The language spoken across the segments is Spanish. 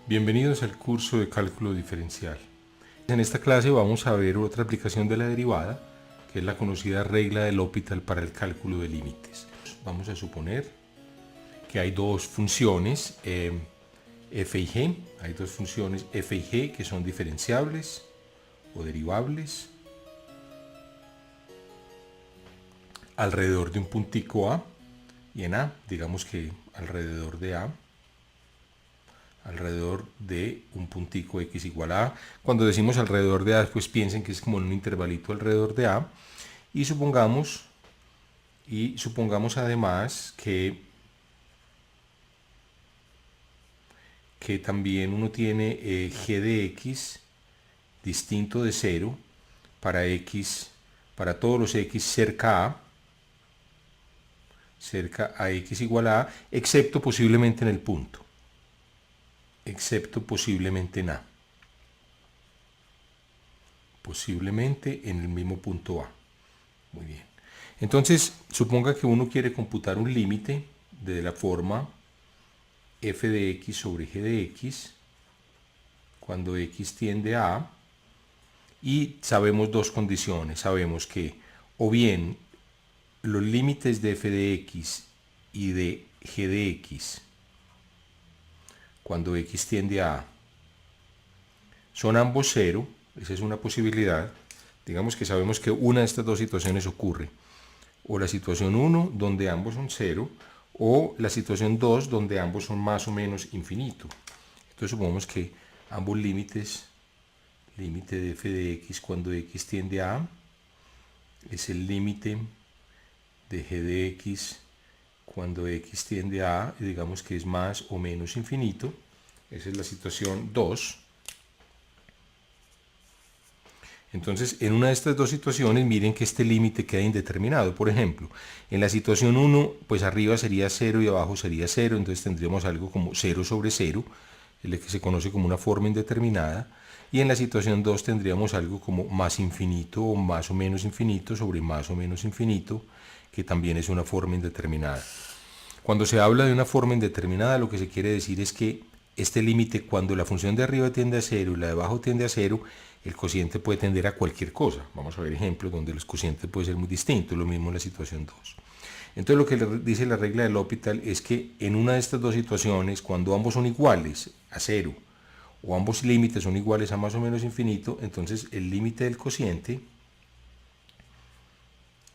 Bienvenidos al curso de cálculo diferencial. En esta clase vamos a ver otra aplicación de la derivada, que es la conocida regla de L'Hopital para el cálculo de límites. Vamos a suponer que hay dos funciones f y g. Hay dos funciones f y g que son diferenciables o derivables alrededor de un puntico a y en a, digamos que alrededor de a, alrededor de un puntico x igual a a. Cuando decimos alrededor de a, pues piensen que es como en un intervalito alrededor de a. Y supongamos además que también uno tiene g de x distinto de 0 para todos los x cerca a x igual a, excepto posiblemente en el punto, excepto posiblemente en a, posiblemente en el mismo punto a. Muy bien. Entonces, suponga que uno quiere computar un límite de la forma f de x sobre g de x cuando x tiende a a, y sabemos dos condiciones. Sabemos que o bien los límites de f de x y de g de x cuando x tiende a a son ambos 0, esa es una posibilidad. Digamos que sabemos que una de estas dos situaciones ocurre, o la situación 1 donde ambos son 0, o la situación 2 donde ambos son más o menos infinito. Entonces supongamos que ambos límites, límite de f de x cuando x tiende a a, es el límite de g de x cuando x tiende a a, y digamos que es más o menos infinito. Esa es la situación 2. Entonces, en una de estas dos situaciones, miren que este límite queda indeterminado. Por ejemplo, en la situación 1, pues arriba sería 0 y abajo sería 0, entonces tendríamos algo como 0 sobre 0, el que se conoce como una forma indeterminada. Y en la situación 2 tendríamos algo como más infinito o más o menos infinito sobre más o menos infinito, que también es una forma indeterminada. Cuando se habla de una forma indeterminada, lo que se quiere decir es que este límite, cuando la función de arriba tiende a 0 y la de abajo tiende a 0, el cociente puede tender a cualquier cosa. Vamos a ver ejemplos donde los cocientes pueden ser muy distintos, lo mismo en la situación 2. Entonces lo que dice la regla de L'Hopital es que en una de estas dos situaciones, cuando ambos son iguales a 0 o ambos límites son iguales a más o menos infinito, entonces el límite del cociente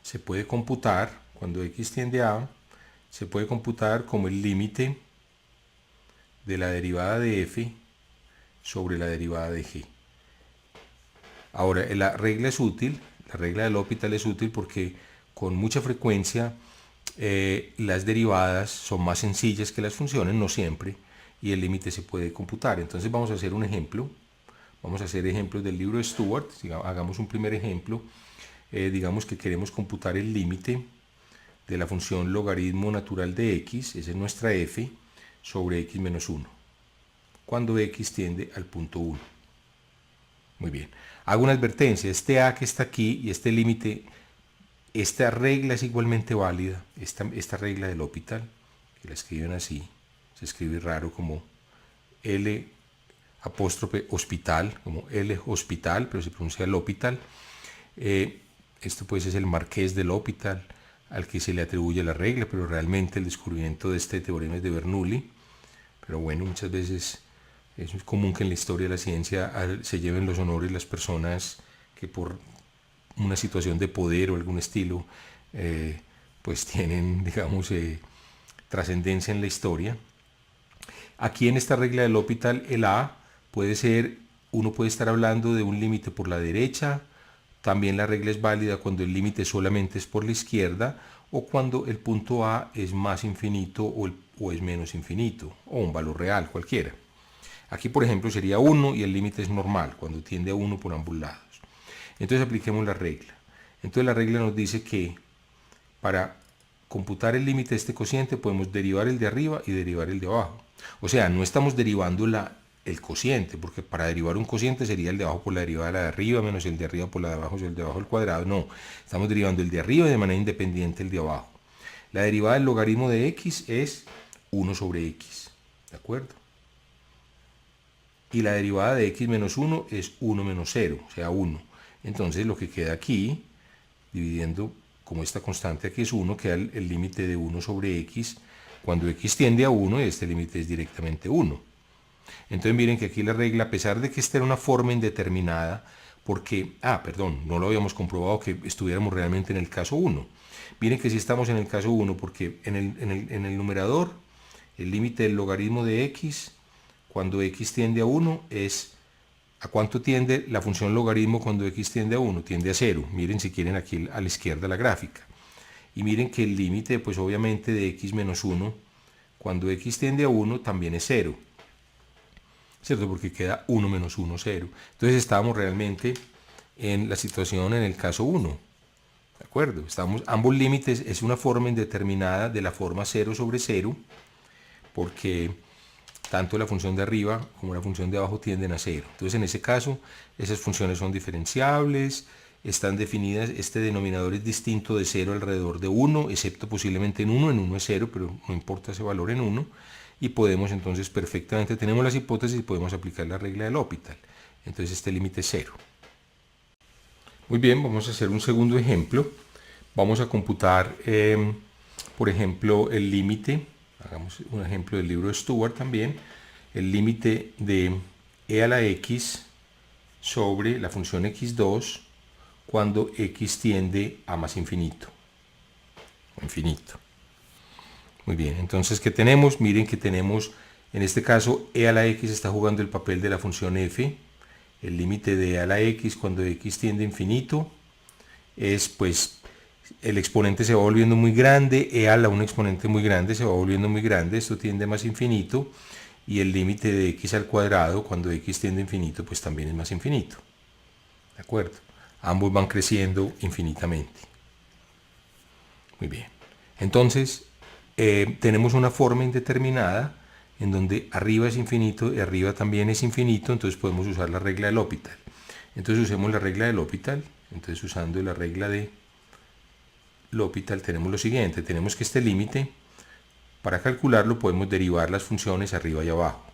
se puede computar, cuando x tiende a, se puede computar como el límite de la derivada de f sobre la derivada de g. Ahora, la regla es útil, la regla de L'Hopital es útil porque con mucha frecuencia las derivadas son más sencillas que las funciones, no siempre, y el límite se puede computar. Entonces vamos a hacer un ejemplo, vamos a hacer ejemplos del libro de Stewart. Hagamos un primer ejemplo. Digamos que queremos computar el límite de la función logaritmo natural de x, esa es nuestra f, sobre x menos 1, cuando x tiende al punto 1. Muy bien. Hago una advertencia, este a que está aquí y este límite, esta regla es igualmente válida, esta regla del L'Hopital, que la escriben así, se escribe raro como L apóstrofe hospital, como L hospital, pero se pronuncia L'Hopital. Esto pues es el marqués de L'Hopital, al que se le atribuye la regla, pero realmente el descubrimiento de este teorema es de Bernoulli. Pero bueno, muchas veces es común que en la historia de la ciencia se lleven los honores las personas que por una situación de poder o algún estilo pues tienen, digamos, trascendencia en la historia. Aquí en esta regla del L'Hopital, el a puede ser, uno puede estar hablando de un límite por la derecha. También la regla es válida cuando el límite solamente es por la izquierda, o cuando el punto a es más infinito o es menos infinito, o un valor real cualquiera. Aquí, por ejemplo, sería 1 y el límite es normal, cuando tiende a 1 por ambos lados. Entonces apliquemos la regla. Entonces la regla nos dice que para computar el límite de este cociente podemos derivar el de arriba y derivar el de abajo. O sea, no estamos derivando el cociente, porque para derivar un cociente sería el de abajo por la derivada de la de arriba, menos el de arriba por la de abajo, el de abajo al cuadrado. No, estamos derivando el de arriba de manera independiente el de abajo. La derivada del logaritmo de x es 1 sobre x. ¿De acuerdo? y la derivada de x menos 1 es 1 menos 0, o sea 1. Entonces lo que queda aquí, dividiendo como esta constante aquí es 1, queda el límite de 1 sobre x cuando x tiende a 1 y este límite es directamente 1. Entonces miren que aquí la regla, a pesar de que esta era una forma indeterminada, porque, perdón, no lo habíamos comprobado que estuviéramos realmente en el caso 1. Miren que sí estamos en el caso 1 porque en el numerador el límite del logaritmo de x cuando x tiende a 1 es ¿a cuánto tiende la función logaritmo cuando x tiende a 1? Tiende a 0. Miren si quieren aquí a la izquierda la gráfica. Y miren que el límite pues obviamente de x menos 1 cuando x tiende a 1 también es 0. ¿Cierto? Porque queda 1 menos 1, 0. Entonces estábamos realmente en la situación en el caso 1. ¿De acuerdo? Ambos límites es una forma indeterminada de la forma 0 sobre 0, porque tanto la función de arriba como la función de abajo tienden a 0. Entonces en ese caso esas funciones son diferenciables, están definidas, este denominador es distinto de 0 alrededor de 1, excepto posiblemente en 1 es 0, pero no importa ese valor en 1, y podemos entonces perfectamente, tenemos las hipótesis y podemos aplicar la regla del L'Hopital. Entonces este límite es 0. Muy bien, vamos a hacer un segundo ejemplo. Vamos a computar, por ejemplo, el límite, hagamos un ejemplo del libro de Stewart también, el límite de e a la x sobre la función x2 cuando x tiende a más infinito. Muy bien, entonces, ¿qué tenemos? Miren que tenemos, en este caso, e a la x está jugando el papel de la función f. El límite de e a la x cuando x tiende a infinito es, pues, el exponente se va volviendo muy grande, e a la un exponente muy grande se va volviendo muy grande, esto tiende a más infinito, y el límite de x al cuadrado cuando x tiende a infinito, pues también es más infinito. ¿De acuerdo? Ambos van creciendo infinitamente. Muy bien. Entonces, tenemos una forma indeterminada en donde arriba es infinito y arriba también es infinito, entonces podemos usar la regla del L'Hopital. Entonces usemos la regla del L'Hopital. Entonces usando la regla de L'Hopital tenemos lo siguiente, tenemos que este límite, para calcularlo podemos derivar las funciones arriba y abajo.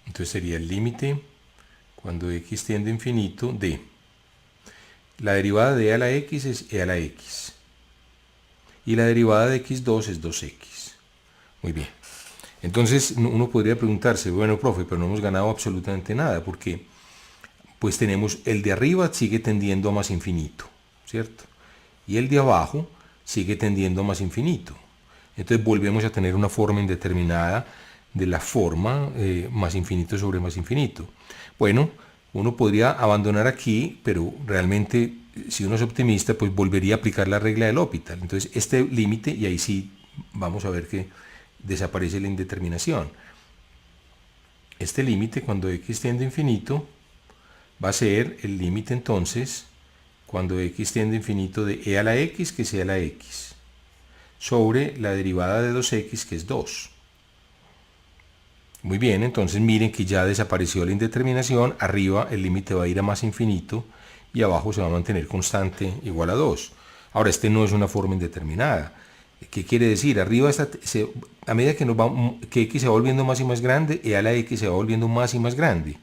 Entonces sería el límite cuando x tiende a infinito de la derivada de e a la x es e a la x y la derivada de x2 es 2x. Muy bien. Entonces uno podría preguntarse, bueno, profe, pero no hemos ganado absolutamente nada, porque pues tenemos el de arriba sigue tendiendo a más infinito, ¿cierto? Y el de abajo sigue tendiendo a más infinito. Entonces volvemos a tener una forma indeterminada de la forma más infinito sobre más infinito. Bueno, uno podría abandonar aquí, pero realmente si uno es optimista, pues volvería a aplicar la regla del L'Hopital. Entonces este límite, y ahí sí vamos a ver que desaparece la indeterminación. Este límite cuando x tiende a infinito va a ser el límite entonces cuando x tiende a infinito de e a la x, que sea la x, sobre la derivada de 2x, que es 2. Muy bien, entonces miren que ya desapareció la indeterminación, arriba el límite va a ir a más infinito y abajo se va a mantener constante igual a 2. Ahora, este no es una forma indeterminada. ¿Qué quiere decir? Arriba, a medida que x se va volviendo más y más grande, e a la x se va volviendo más y más grande.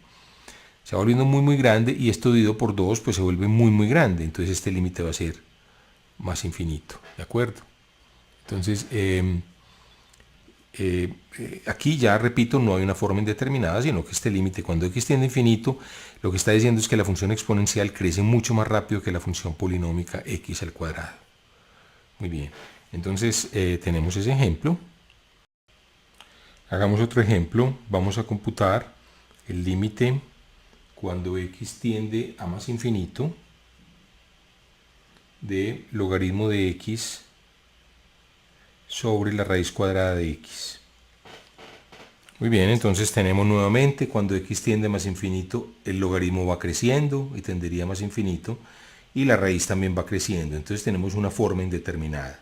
Se va volviendo muy grande y esto dividido por 2 pues se vuelve muy grande. Entonces este límite va a ser más infinito. ¿De acuerdo? Entonces, aquí ya repito, no hay una forma indeterminada, sino que este límite cuando x tiende a infinito, lo que está diciendo es que la función exponencial crece mucho más rápido que la función polinómica x al cuadrado. Muy bien, entonces tenemos ese ejemplo. Hagamos otro ejemplo. Vamos a computar el límite cuando x tiende a más infinito de logaritmo de x sobre la raíz cuadrada de x. Muy bien, entonces tenemos nuevamente cuando x tiende a más infinito, el logaritmo va creciendo y tendería a más infinito, y la raíz también va creciendo. Entonces tenemos una forma indeterminada,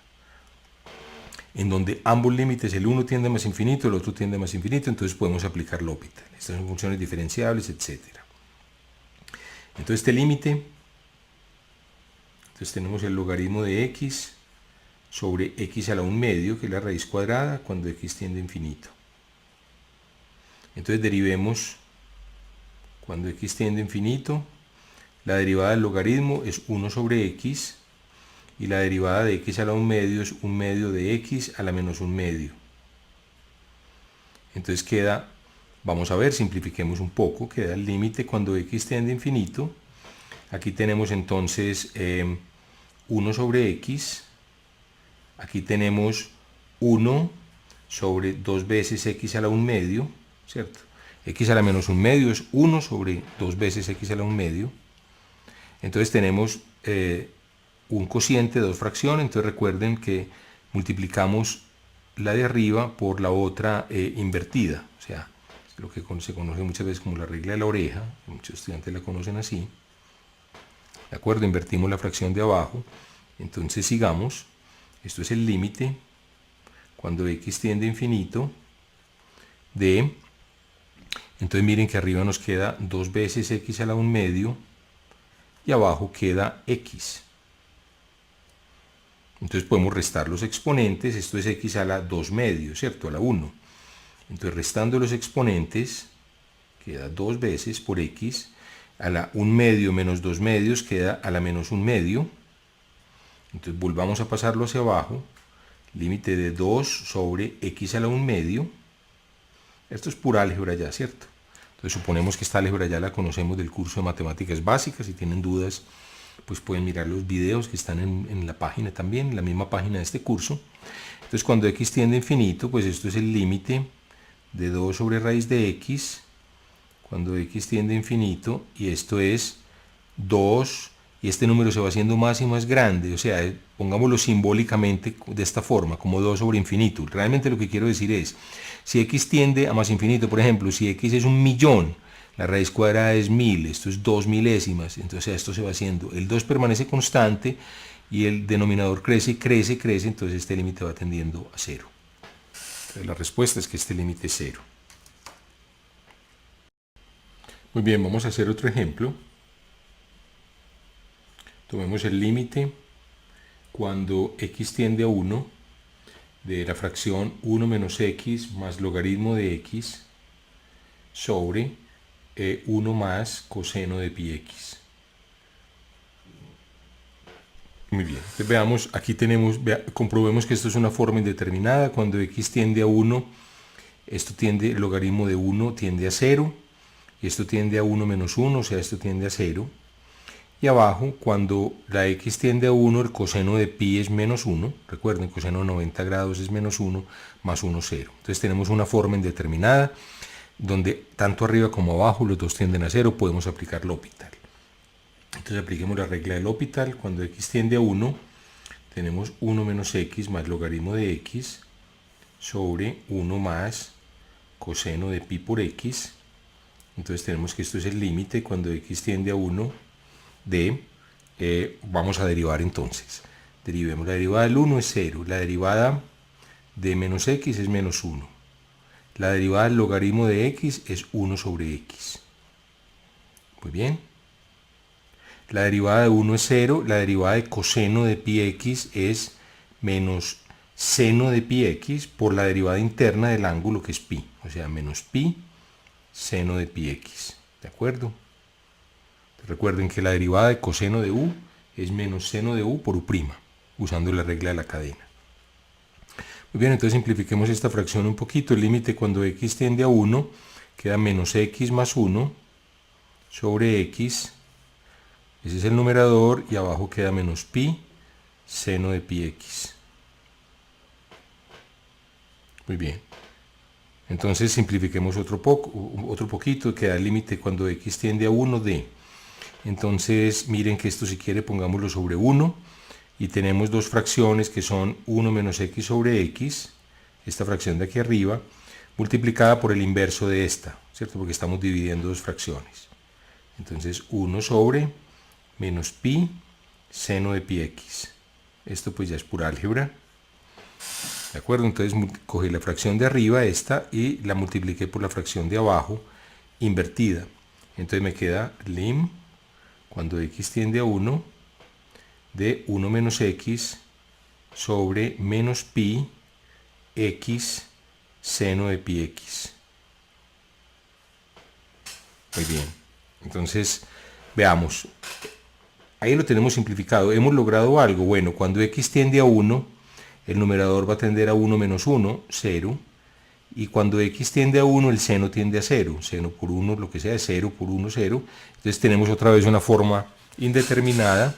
en donde ambos límites, el uno tiende a más infinito, el otro tiende a más infinito, entonces podemos aplicar L'Hopital. Estas son funciones diferenciables, etc. Entonces este límite, entonces tenemos el logaritmo de x sobre x a la 1 medio, que es la raíz cuadrada, cuando x tiende a infinito. Entonces derivemos cuando x tiende a infinito. La derivada del logaritmo es 1 sobre x y la derivada de x a la 1 medio es 1 medio de x a la menos 1 medio. Entonces queda, vamos a ver, simplifiquemos un poco, queda el límite cuando x tiende a infinito. Aquí tenemos entonces 1 sobre x, aquí tenemos 1 sobre 2 veces x a la 1 medio, ¿cierto? X a la menos 1 medio es 1 sobre 2 veces x a la 1 medio. Entonces tenemos un cociente de dos fracciones, entonces recuerden que multiplicamos la de arriba por la otra invertida, o sea, lo que se conoce muchas veces como la regla de la oreja, muchos estudiantes la conocen así, ¿de acuerdo? Invertimos la fracción de abajo, entonces sigamos, esto es el límite, cuando x tiende a infinito, de, entonces miren que arriba nos queda 2 veces x a la 1 medio, y abajo queda x. Entonces podemos restar los exponentes, esto es x a la 2 medio, ¿cierto? A la 1. Entonces restando los exponentes, queda 2 veces por x, a la 1 medio menos 2 medios queda a la menos 1 medio. Entonces volvamos a pasarlo hacia abajo, límite de 2 sobre x a la 1 medio. Esto es pura álgebra ya, ¿cierto? Entonces suponemos que esta álgebra ya la conocemos del curso de matemáticas básicas. Si tienen dudas, pues pueden mirar los videos que están en la página también, en la misma página de este curso. Entonces cuando x tiende a infinito, pues esto es el límite de 2 sobre raíz de x, cuando x tiende a infinito, y esto es 2, y este número se va haciendo más y más grande, o sea, pongámoslo simbólicamente de esta forma, como 2 sobre infinito. Realmente lo que quiero decir es, si x tiende a más infinito, por ejemplo, si x es 1.000.000, la raíz cuadrada es 1000, esto es 2 milésimas, entonces esto se va haciendo, el 2 permanece constante y el denominador crece, crece, crece, entonces este límite va tendiendo a 0. Entonces la respuesta es que este límite es 0. Muy bien, vamos a hacer otro ejemplo. Tomemos el límite cuando x tiende a 1 de la fracción 1 menos x más logaritmo de x sobre 1 más coseno de pi x. Muy bien, entonces veamos, aquí tenemos, comprobemos que esto es una forma indeterminada. Cuando x tiende a 1, esto tiende, el logaritmo de 1 tiende a 0, y esto tiende a 1 menos 1, o sea, esto tiende a 0. Y abajo, cuando la x tiende a 1, el coseno de pi es menos 1. Recuerden, el coseno de 90 grados es menos 1, más 1, 0. Entonces tenemos una forma indeterminada, donde tanto arriba como abajo los dos tienden a 0, podemos aplicar L'Hopital. Entonces apliquemos la regla del L'Hopital. Cuando x tiende a 1, tenemos 1 menos x más logaritmo de x sobre 1 más coseno de pi por x. Entonces tenemos que esto es el límite cuando x tiende a 1 de, vamos a derivar entonces. Derivemos, la derivada del 1 es 0, la derivada de menos x es menos 1. La derivada del logaritmo de x es 1 sobre x. Muy bien. La derivada de 1 es 0, la derivada de coseno de pi x es menos seno de pi x por la derivada interna del ángulo que es pi, o sea, menos pi seno de pi x. ¿De acuerdo? Recuerden que la derivada de coseno de u es menos seno de u por u', usando la regla de la cadena. Muy bien, entonces simplifiquemos esta fracción un poquito. El límite cuando x tiende a 1 queda menos x más 1 sobre x. Ese es el numerador y abajo queda menos pi seno de pi x. Muy bien. Entonces simplifiquemos otro poquito. Queda el límite cuando x tiende a 1 de... Entonces miren que esto, si quiere, pongámoslo sobre 1 y tenemos dos fracciones que son 1 menos x sobre x, esta fracción de aquí arriba, multiplicada por el inverso de esta, ¿cierto? Porque estamos dividiendo dos fracciones. Entonces 1 sobre menos pi seno de pi x. Esto pues ya es pura álgebra. ¿De acuerdo? Entonces cogí la fracción de arriba, esta, y la multipliqué por la fracción de abajo, invertida. Entonces me queda lim cuando x tiende a 1 de 1 menos x sobre menos pi x seno de pi x. Muy bien. Entonces, veamos. Ahí lo tenemos simplificado. ¿Hemos logrado algo? Bueno, cuando x tiende a 1, el numerador va a tender a 1 menos 1, 0. Y cuando x tiende a 1, el seno tiende a 0. Seno por 1, lo que sea, es 0 por 1, 0. Entonces tenemos otra vez una forma indeterminada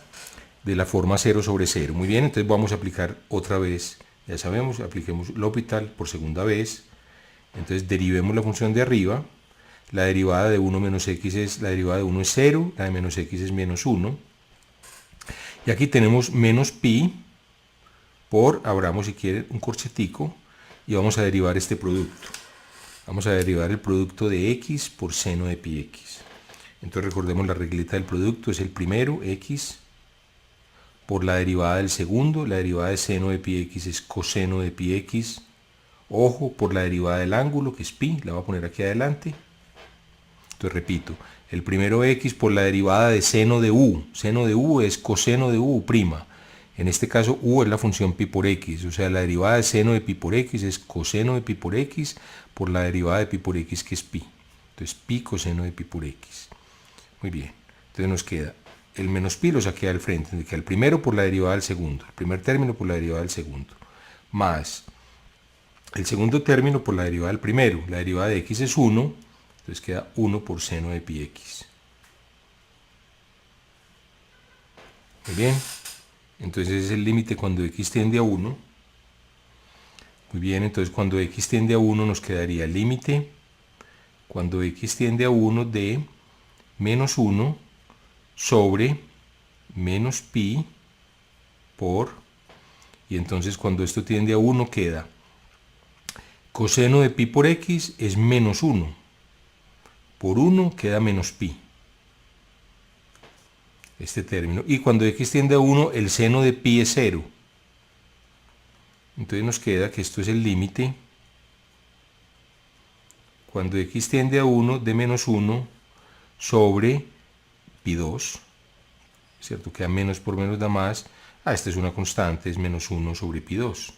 de la forma 0 sobre 0. Muy bien, entonces vamos a aplicar otra vez. Ya sabemos, apliquemos L'Hopital por segunda vez. Entonces derivemos la función de arriba. La derivada de 1 menos x es, la derivada de 1 es 0, la de menos x es menos 1. Y aquí tenemos menos pi por, abramos si quieren un corchetico, y vamos a derivar este producto. Vamos a derivar el producto de x por seno de pi x. Entonces recordemos la reglita del producto, es el primero, x, por la derivada del segundo, la derivada de seno de pi x es coseno de pi x. Ojo, por la derivada del ángulo, que es pi, la voy a poner aquí adelante. Entonces repito, el primero x por la derivada de seno de u. Seno de u es coseno de u'. En este caso u es la función pi por x, o sea, la derivada de seno de pi por x es coseno de pi por x por la derivada de pi por x, que es pi. Entonces pi coseno de pi por x. Muy bien, entonces nos queda el menos pi, lo saqué al frente, nos queda el primero por la derivada del segundo, el primer término por la derivada del segundo, más el segundo término por la derivada del primero. La derivada de x es 1, entonces queda 1 por seno de pi x. Muy bien, entonces es el límite cuando x tiende a 1. Muy bien, entonces cuando x tiende a 1 nos quedaría el límite cuando x tiende a 1 de menos 1 sobre menos pi por, y entonces cuando esto tiende a 1 queda coseno de pi por x es menos 1, por 1 queda menos pi, este término, y cuando x tiende a 1 el seno de pi es 0. Entonces nos queda que esto es el límite cuando x tiende a 1 de menos 1 sobre pi 2, ¿cierto? Queda menos por menos da más. Esta es una constante, es menos 1 sobre pi 2.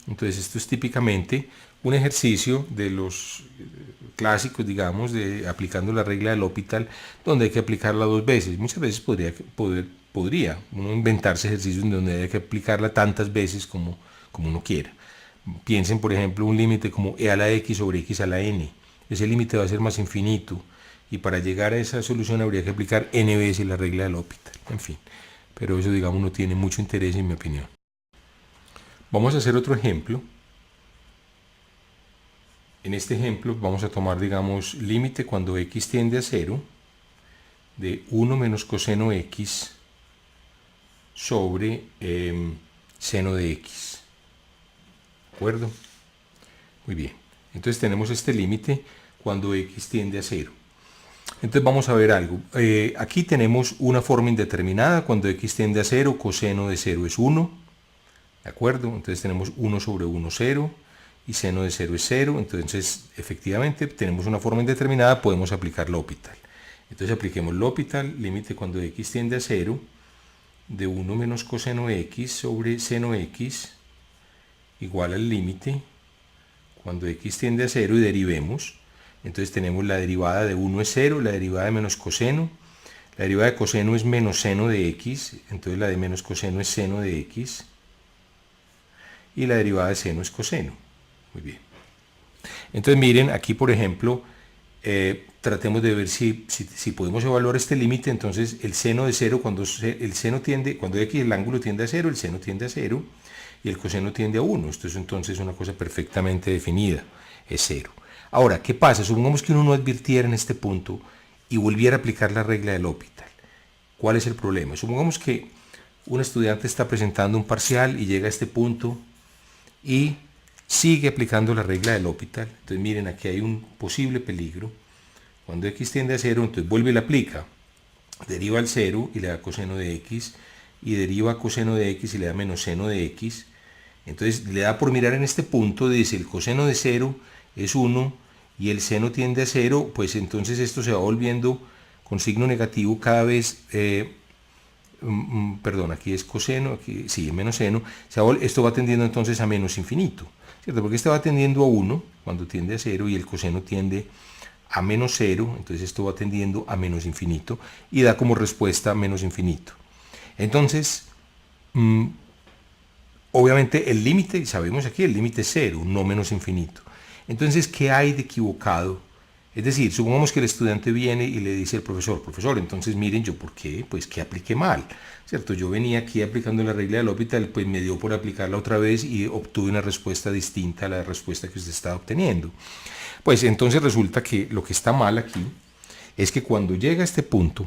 Entonces esto es típicamente un ejercicio de los clásicos, digamos, de aplicando la regla del L'Hopital, donde hay que aplicarla 2 veces. Muchas veces podría uno inventarse ejercicios donde hay que aplicarla tantas veces como uno quiera. Piensen, por ejemplo, un límite como e a la x sobre x a la n. Ese límite va a ser más infinito, y para llegar a esa solución habría que aplicar n veces la regla del L'Hopital. En fin, pero eso, digamos, no tiene mucho interés en mi opinión. Vamos a hacer otro ejemplo. En este ejemplo vamos a tomar, digamos, límite cuando x tiende a 0 de 1 menos coseno x sobre seno de x. ¿De acuerdo? Muy bien. Entonces tenemos este límite cuando x tiende a 0. Entonces vamos a ver algo. Aquí tenemos una forma indeterminada. Cuando x tiende a 0, coseno de 0 es 1. ¿De acuerdo? Entonces tenemos 1 sobre 1, 0, y seno de 0 es 0. Entonces, efectivamente, tenemos una forma indeterminada, podemos aplicar L'Hopital. Entonces apliquemos L'Hopital, límite cuando x tiende a 0, de 1 menos coseno x sobre seno x, igual al límite cuando x tiende a 0, y derivemos. Entonces tenemos la derivada de 1 es 0, la derivada de menos coseno. La derivada de coseno es menos seno de x, entonces la de menos coseno es seno de x. Y la derivada de seno es coseno. Muy bien. Entonces miren, aquí por ejemplo, tratemos de ver si podemos evaluar este límite. Entonces el seno de 0, cuando x, el ángulo tiende a 0, el seno tiende a 0, y el coseno tiende a 1. Esto es entonces una cosa perfectamente definida, es 0. Ahora, ¿qué pasa? Supongamos que uno no advirtiera en este punto y volviera a aplicar la regla del L'Hopital. ¿Cuál es el problema? Supongamos que un estudiante está presentando un parcial y llega a este punto y sigue aplicando la regla del L'Hopital. Entonces miren, aquí hay un posible peligro. Cuando x tiende a 0, entonces vuelve y la aplica. Deriva al 0 y le da coseno de x, y deriva coseno de x y le da menos seno de x. Entonces le da por mirar en este punto, dice el coseno de 0 es 1 y el seno tiende a 0, pues entonces esto se va volviendo con signo negativo cada vez. Perdón, aquí es coseno, aquí sí, menos seno. Esto va tendiendo entonces a menos infinito, ¿cierto? Porque este va tendiendo a 1 cuando tiende a 0 y el coseno tiende a menos 0, entonces esto va tendiendo a menos infinito y da como respuesta menos infinito. Entonces, obviamente el límite, sabemos aquí, el límite es 0, no menos infinito. Entonces, ¿qué hay de equivocado? Es decir, supongamos que el estudiante viene y le dice al profesor, profesor, entonces miren, ¿yo por qué? Pues que apliqué mal, ¿cierto? Yo venía aquí aplicando la regla del L'Hopital, pues me dio por aplicarla otra vez y obtuve una respuesta distinta a la respuesta que usted estaba obteniendo. Pues entonces resulta que lo que está mal aquí es que cuando llega a este punto,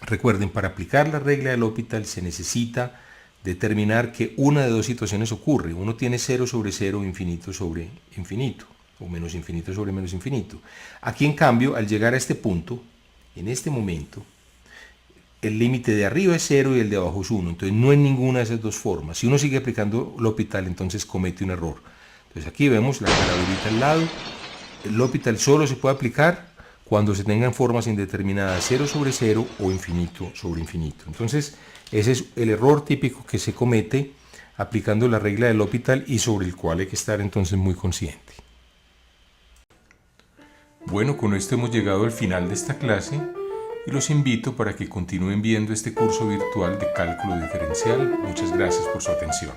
recuerden, para aplicar la regla del L'Hopital se necesita determinar que una de dos situaciones ocurre. Uno tiene 0 sobre 0, infinito sobre infinito, o menos infinito sobre menos infinito. Aquí, en cambio, al llegar a este punto, en este momento, el límite de arriba es 0 y el de abajo es 1. Entonces no en ninguna de esas dos formas. Si uno sigue aplicando L'Hopital, entonces comete un error. Entonces aquí vemos la calaverita al lado. El L'Hopital solo se puede aplicar cuando se tengan formas indeterminadas 0 sobre 0 o infinito sobre infinito. Entonces ese es el error típico que se comete aplicando la regla del L'Hopital y sobre el cual hay que estar entonces muy consciente. Bueno, con esto hemos llegado al final de esta clase y los invito para que continúen viendo este curso virtual de cálculo diferencial. Muchas gracias por su atención.